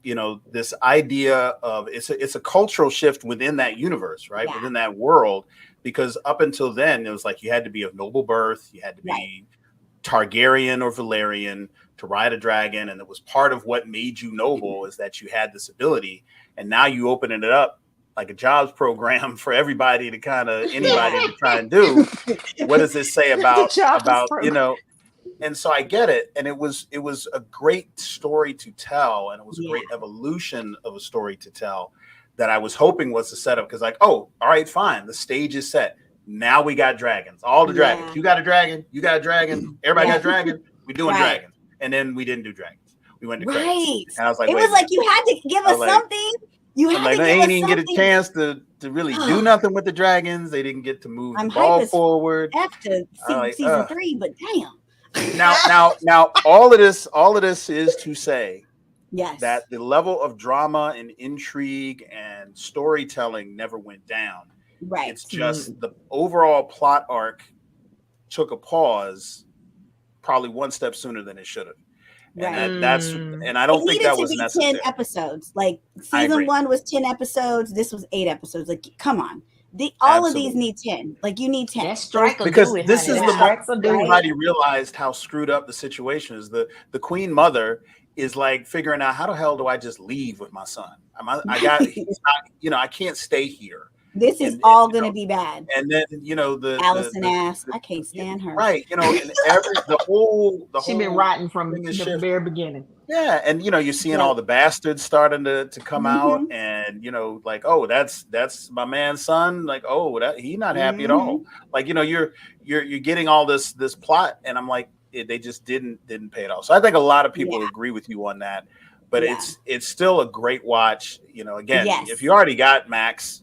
this idea of it's a cultural shift within that universe, right? Within that world, because up until then, it was like you had to be of noble birth, you had to be Targaryen or Valyrian to ride a dragon, and it was part of what made you noble is that you had this ability. And now you open it up like a jobs program for everybody to kind of anybody to try and do. What does this say about And so I get it. And it was a great story to tell. And it was a great evolution of a story to tell that I was hoping was the setup. Because like, oh, all right, fine. The stage is set. Now we got dragons. All the dragons. You got a dragon. You got a dragon. Everybody got a dragon. We're doing dragons. And then we didn't do dragons. We went to credits. And I was like, it was like you had to give us something. You had to give us something. They didn't get a chance to really do nothing with the dragons. They didn't get to move the ball forward. After season 3, but damn. Now, all of this is to say that the level of drama and intrigue and storytelling never went down. Right. It's just the overall plot arc took a pause, probably one step sooner than it should have. And and I don't think that was necessary. 10 episodes. Like season 1 was 10 episodes. This was 8 episodes. Like, come on. All of these need 10. Like you need 10. Because this is the moment everybody realized how screwed up the situation is. The queen mother is like figuring out how the hell do I just leave with my son? I can't stay here. This is all going to be bad. And then the Allison ass, I can't stand her. Right, and the whole she's been rotten from the very beginning. Yeah, and you're seeing all the bastards starting to come out, and like, oh, that's my man's son. Like, oh, he's not happy at all. Like, you're getting all this plot, and I'm like, they just didn't pay it off. So I think a lot of people agree with you on that. But it's still a great watch. Again, if you already got Max.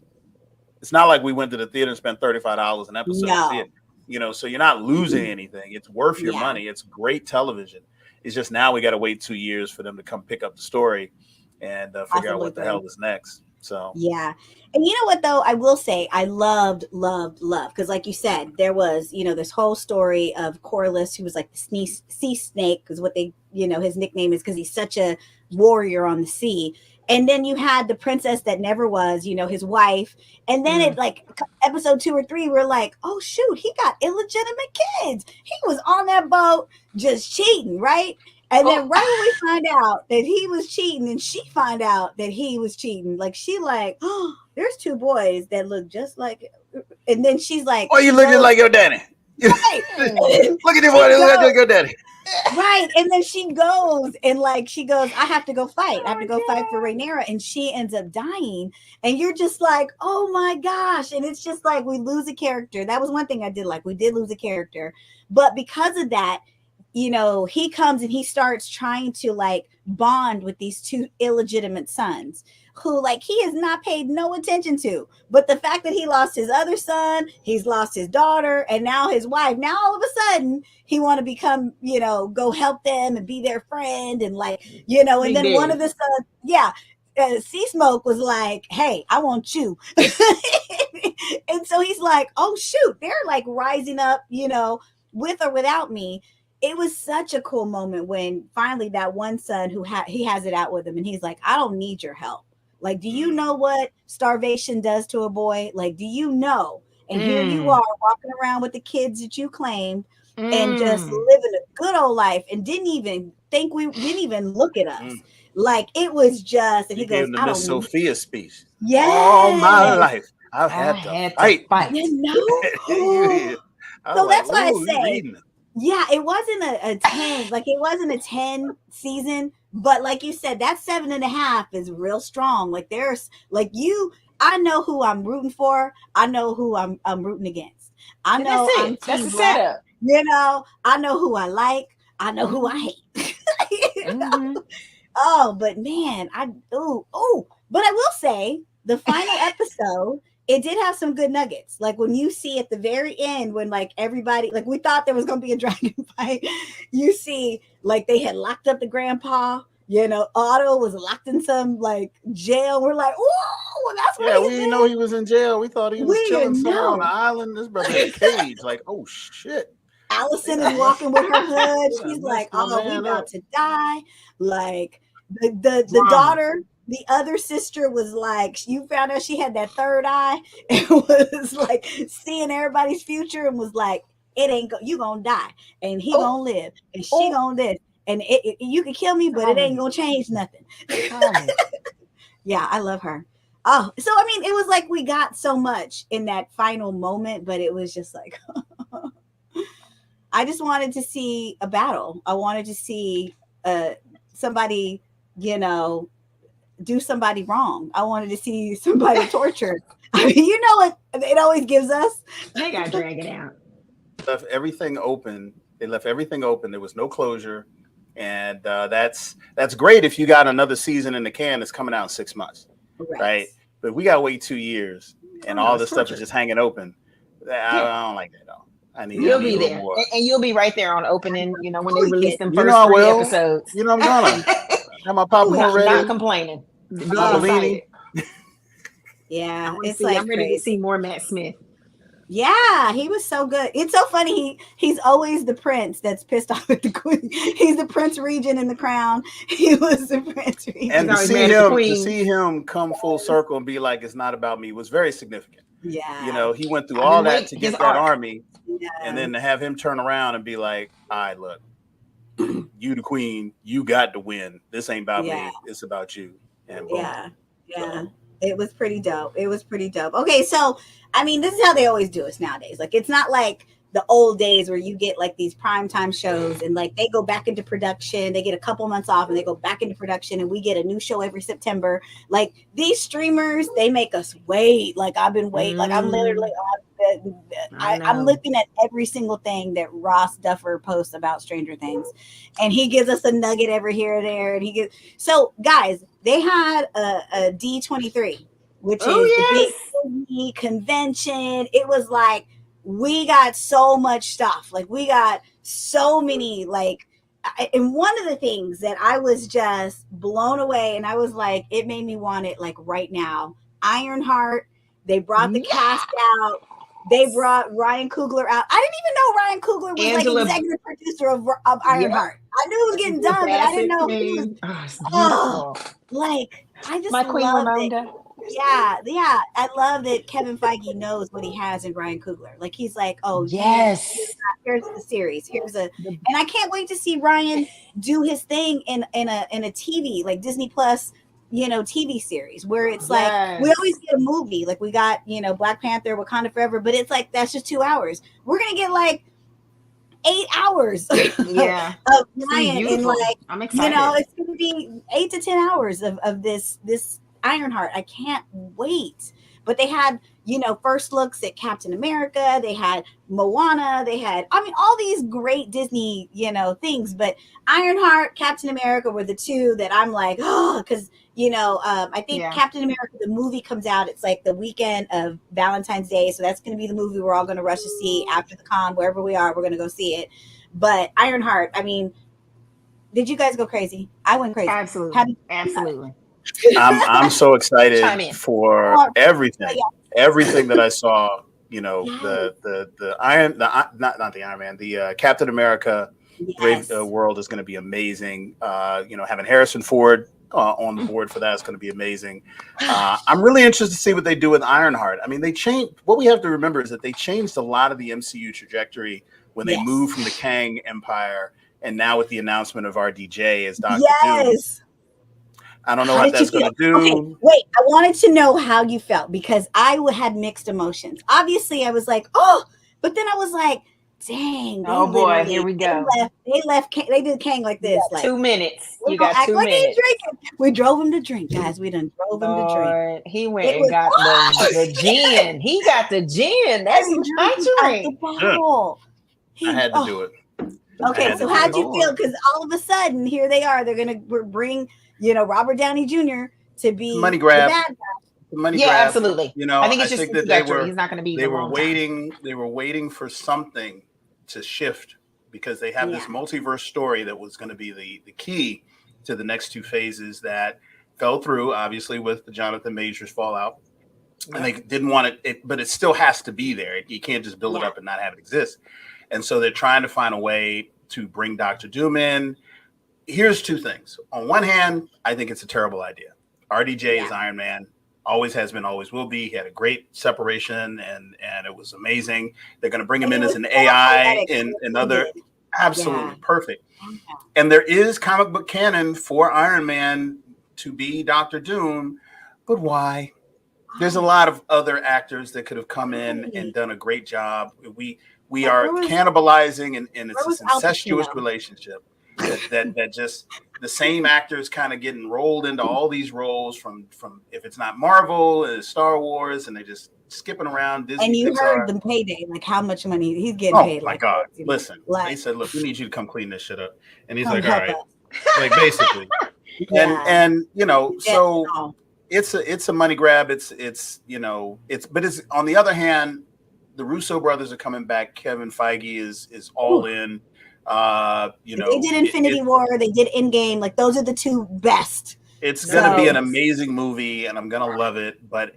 It's not like we went to the theater and spent $35 an episode to see it. So you're not losing anything. It's worth your money. It's great television. It's just now we got to wait 2 years for them to come pick up the story and figure out what the hell is next. So and you know what though, I will say I loved because like you said, there was this whole story of Corlys, who was like the sea snake, because what they his nickname is because he's such a warrior on the sea. And then you had the princess that never was, his wife. And then at like episode 2 or 3, we're like, oh shoot, he got illegitimate kids. He was on that boat just cheating, right? And then right when we find out that he was cheating and she find out that he was cheating, like she like, oh, there's two boys that look just like, and then she's like, oh, you looking like your daddy. Right. Look at your boy, look like your daddy. Right. And then she goes, I have to go fight. I have to go fight for Rhaenyra. And she ends up dying. And you're just like, oh my gosh. And it's just like, we lose a character. That was one thing I did like. We did lose a character. But because of that, you know, he comes and he starts trying to like bond with these two illegitimate sons who like he has not paid no attention to. But the fact that he lost his other son, he's lost his daughter, and now his wife, now all of a sudden he want to become, you know, go help them and be their friend and like, you know, and then one of the sons, Sea Smoke was like, hey, I want you. And so he's like, oh shoot, they're like rising up, you know, with or without me. It was such a cool moment when finally that one son who he has it out with him and he's like, I don't need your help. Like, do you know what starvation does to a boy? Like, do you know? And here you are walking around with the kids that you claimed and just living a good old life and didn't even look at us. Like it was just, and he goes, the Miss Sophia speech. Yeah. All my life I've had to fight. You know? So like, that's why I say, yeah, it wasn't a 10, like it wasn't a 10 season, but like you said, that 7.5 is real strong. Like there's like I know who I'm rooting for. I know who I'm rooting against. I know that's the setup. You know, I know who I like. I know who I hate. You know? Oh, but man, but I will say the final episode, it did have some good nuggets. Like when you see at the very end, when like everybody, like we thought there was going to be a dragon fight, you see like they had locked up the grandpa, you know, Otto was locked in some like jail. We're like, oh, that's what we didn't know he was in jail. We thought he was chilling somewhere on the island. This brother in a cage. Like, oh shit. Allison is walking with her hood. She's like, oh, we about to die. Like the daughter, the other sister was like, you found out she had that third eye and was like seeing everybody's future and was like, it ain't you gonna die and he gonna live and she gonna live and you can kill me, but it ain't gonna change nothing. Yeah, I love her. Oh, so I mean, it was like we got so much in that final moment, but it was just like, I just wanted to see a battle. I wanted to see somebody, you know, do somebody wrong. I wanted to see somebody tortured. I mean, you know what it always gives us? They got to drag it out. Left everything open. They left everything open. There was no closure. And that's great if you got another season in the can that's coming out in 6 months. Right? But we got to wait 2 years and all this stuff is just hanging open. I don't like that at all. You'll be there. And you'll be right there on opening, you know, when they release them first 3 episodes. You know I'm gonna have my popcorn ready. Not complaining. Yeah, it's like I'm ready to see more Matt Smith. Yeah, he was so good. It's so funny. He's always the prince that's pissed off at the queen. He's the Prince Regent in The Crown. He was the Prince Regent. And to see him come full circle and be like, it's not about me was very significant. Yeah. You know, he went through all that to get that army. Yeah. And then to have him turn around and be like, all right, look, you the queen, you got to win. This ain't about me. It's about you. And boom. Yeah. So. It was pretty dope. Okay, so I mean, this is how they always do us nowadays. Like, it's not like the old days where you get like these primetime shows and like they go back into production. They get a couple months off and they go back into production and we get a new show every September. Like these streamers, they make us wait. Like I've been waiting. Like I'm literally I'm looking at every single thing that Ross Duffer posts about Stranger Things, and he gives us a nugget every here or there. And so guys, they had a D23, which is the big Disney convention. It was like, we got so much stuff. Like we got so many, like, and one of the things that I was just blown away, and I was like, it made me want it like right now. Ironheart, they brought the cast out. They brought Ryan Coogler out. I didn't even know Ryan Coogler was like executive producer of Ironheart. I knew it was getting done, but I didn't know he was. Like I just my Queen loved Ramonda. it. Yeah. I love that Kevin Feige knows what he has in Ryan Coogler. Like he's like, oh yes, here's the series. And I can't wait to see Ryan do his thing in a TV like Disney Plus, TV series where it's like we always get a movie. Like we got, Black Panther, Wakanda Forever, but it's like that's just 2 hours. We're gonna get like 8 hours of Ryan and like I'm excited. It's gonna be 8 to 10 hours of this Ironheart. I can't wait. But they had, first looks at Captain America. They had Moana. They had, all these great Disney, things. But Ironheart, Captain America were the two that I'm like, oh, because, I think Captain America, the movie comes out. It's like the weekend of Valentine's Day. So that's going to be the movie we're all going to rush to see after the con, wherever we are. We're going to go see it. But Ironheart, did you guys go crazy? I went crazy. Absolutely. I'm so excited for everything that I saw. The Captain America Brave World is going to be amazing. Having Harrison Ford on the board for that is going to be amazing. I'm really interested to see what they do with Ironheart. They changed. What we have to remember is that they changed a lot of the MCU trajectory when they moved from the Kang Empire, and now with the announcement of RDJ as Dr. Doom. I don't know what that's going to do. Okay, wait, I wanted to know how you felt because I had mixed emotions. Obviously, I was like, oh, but then I was like, dang. Oh boy, here we go. They did Kang like this. Like 2 minutes. You got 2 minutes. We drove him to drink, guys. We done drove him to drink. He went and got the gin. He got the gin. That's my drink. I had to do it. Okay, so how'd you feel? Because all of a sudden, here they are. They're going to bring Robert Downey Jr. to be money grab. The bad guy. Money grab. Absolutely. I think it's just that they were. He's not going to be. They were waiting. They were waiting for something to shift because they have this multiverse story that was going to be the key to the next two phases that fell through, obviously, with the Jonathan Majors fallout. And they didn't want it, but it still has to be there. You can't just build it up and not have it exist. And so they're trying to find a way to bring Dr. Doom in. Here's two things. On one hand, I think it's a terrible idea. RDJ is Iron Man, always has been, always will be. He had a great separation and it was amazing. They're going to bring him in as an AI and another. Absolutely perfect. And there is comic book canon for Iron Man to be Dr. Doom, but why? There's a lot of other actors that could have come in and done a great job. We are cannibalizing and it's this incestuous relationship that just the same actors kind of getting rolled into all these roles from if it's not Marvel, it's Star Wars, and they just skipping around Disney. And you Pixar. heard the payday, like how much money he's getting paid. Oh my God. Listen, they said, look, we need you to come clean this shit up. And he's like, all right. Like basically. And so it's a money grab. But it's on the other hand, the Russo brothers are coming back. Kevin Feige is all in. They did Infinity War, they did Endgame. Like those are the two best. It's gonna be an amazing movie, and I'm gonna love it. But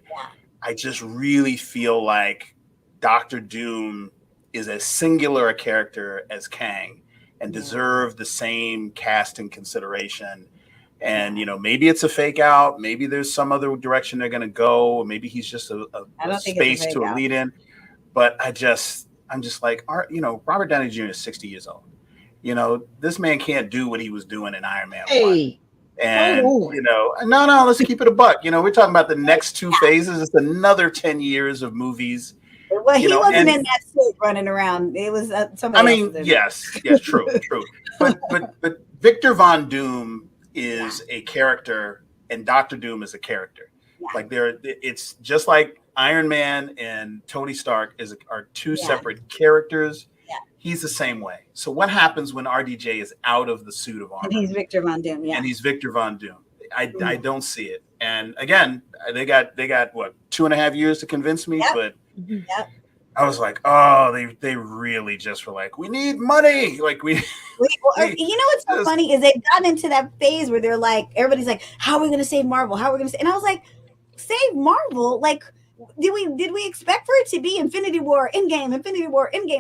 I just really feel like Dr. Doom is as singular a character as Kang, and deserve the same casting consideration. And maybe it's a fake out. Maybe there's some other direction they're gonna go. Maybe he's just a space to a lead in. But I'm just like, Robert Downey Jr. is 60 years old. This man can't do what he was doing in Iron Man 1. And, no, let's keep it a buck. We're talking about the next two phases. It's another 10 years of movies. Well, he wasn't in that suit running around. It was somebody else. Yes, true. But Victor Von Doom is a character and Dr. Doom is a character. Yeah. Like it's just like Iron Man and Tony Stark are two separate characters. Yeah. He's the same way. So what happens when RDJ is out of the suit of armor? And he's Victor Von Doom. Yeah. And he's Victor Von Doom. I don't see it. And again, they got what 2.5 years to convince me, but I was like, oh, they really just were like, we need money. Like what's so funny is they've gotten into that phase where they're like, everybody's like, how are we going to save Marvel? How are we going to save? And I was like, save Marvel? Like, did we expect for it to be Infinity War Endgame?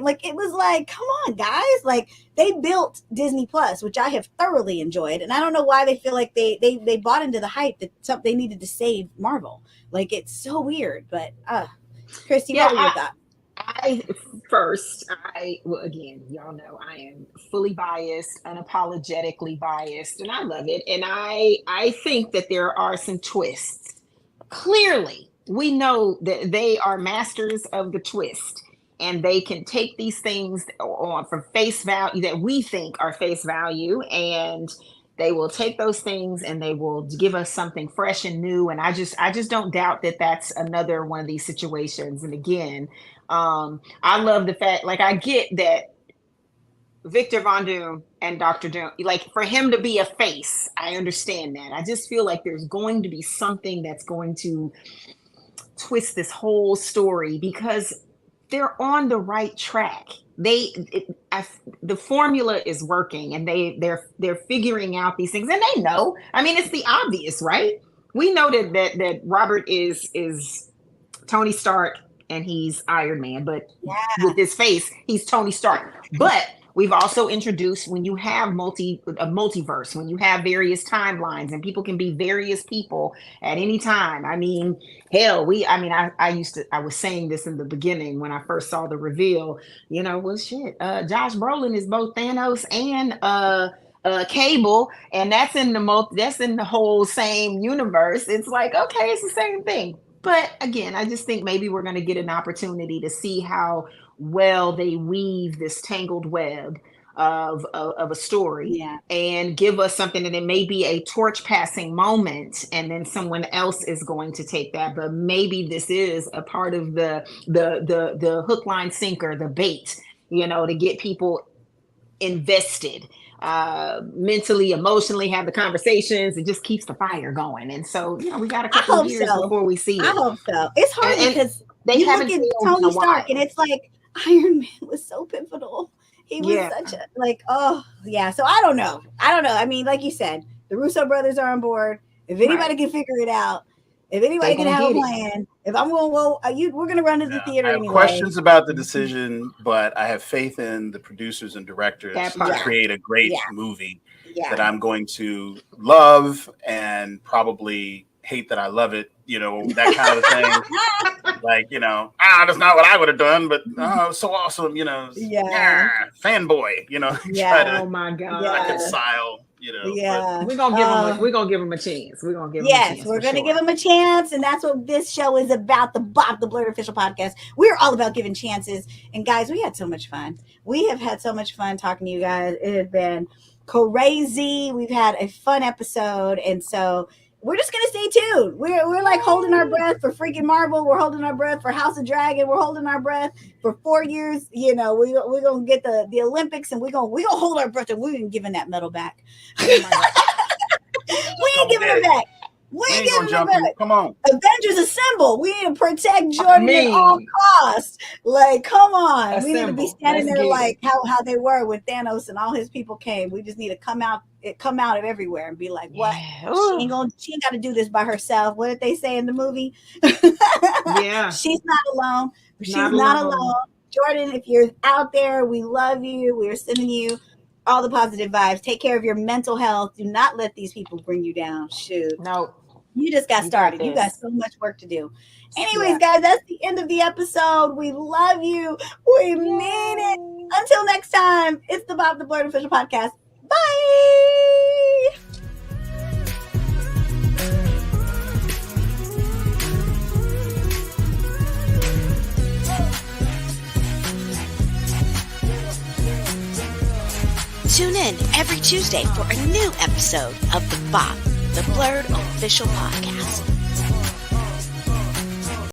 Like, it was like, come on, guys. Like, they built Disney Plus, which I have thoroughly enjoyed, and I don't know why they feel like they bought into the hype that they needed to save Marvel. Like, it's so weird. But Christy, what were your thoughts? Again, y'all know I am fully biased, unapologetically biased, and I love it. And I think that there are some twists. Clearly, we know that they are masters of the twist, and they can take these things on from face value that we think are face value, and they will take those things and they will give us something fresh and new. And I just don't doubt that that's another one of these situations. And again, I love the fact, like, I get that Victor Von Doom and Dr. Doom, like, for him to be a face, I understand that. I just feel like there's going to be something that's going to twist this whole story, because they're on the right track. The formula is working, and they're figuring out these things, and they know. I mean, it's the obvious, right? We know that Robert is Tony Stark and he's Iron Man, but with his face, he's Tony Stark. But we've also introduced, when you have a multiverse, when you have various timelines and people can be various people at any time. I mean, hell, I was saying this in the beginning when I first saw the reveal, Josh Brolin is both Thanos and Cable, and that's in the whole same universe. It's like, okay, it's the same thing. But again, I just think maybe we're going to get an opportunity to see how well they weave this tangled web of a story, and give us something, and it may be a torch passing moment, and then someone else is going to take that. But maybe this is a part of the hook, line, sinker, the bait, to get people invested, mentally, emotionally, have the conversations. It just keeps the fire going. And so, we got a couple of years before we see it. I hope so. It's hard because you look at Tony Stark and it's like, Iron Man was so pivotal. He was such a, like, oh yeah. So I don't know. I mean, like you said, the Russo brothers are on board. If anybody can figure it out, if anybody can have a plan, if I'm going, we're going to run to the theater I have anyway. Questions about the decision, but I have faith in the producers and directors to create a great movie that I'm going to love and probably hate that I love it. That kind of thing. Like, that's not what I would have done, but so awesome, fanboy, try to oh my God, reconcile. We're gonna give them a chance. We're gonna give them a chance. We're gonna give them a chance, and that's what this show is about. The BOP, the Blerd official podcast. We're all about giving chances. And guys, we had so much fun. We have had so much fun talking to you guys. It has been crazy. We've had a fun episode, and so we're just gonna stay tuned. We're like holding our breath for freaking Marvel. We're holding our breath for House of Dragon. We're holding our breath for 4 years. We're gonna get the Olympics, and we're gonna hold our breath, and we ain't giving that medal back. We ain't giving it back. We ain't giving it back. Come on, Avengers assemble. We need to protect Jordan at all costs. Like, come on. Assemble. We need to be standing there like how they were when Thanos and all his people came. We just need to come out of everywhere and be like, what? She ain't got to do this by herself. What did they say in the movie? She's not alone. She's not alone. Jordan, if you're out there, we love you. We are sending you all the positive vibes. Take care of your mental health. Do not let these people bring you down. Shoot. No. You just got started. You got so much work to do. Anyways, guys, that's the end of the episode. We love you. We mean it. Until next time, it's the BOP, the Blerd official podcast. Bye. Tune in every Tuesday for a new episode of the BOP, the Blerd official podcast.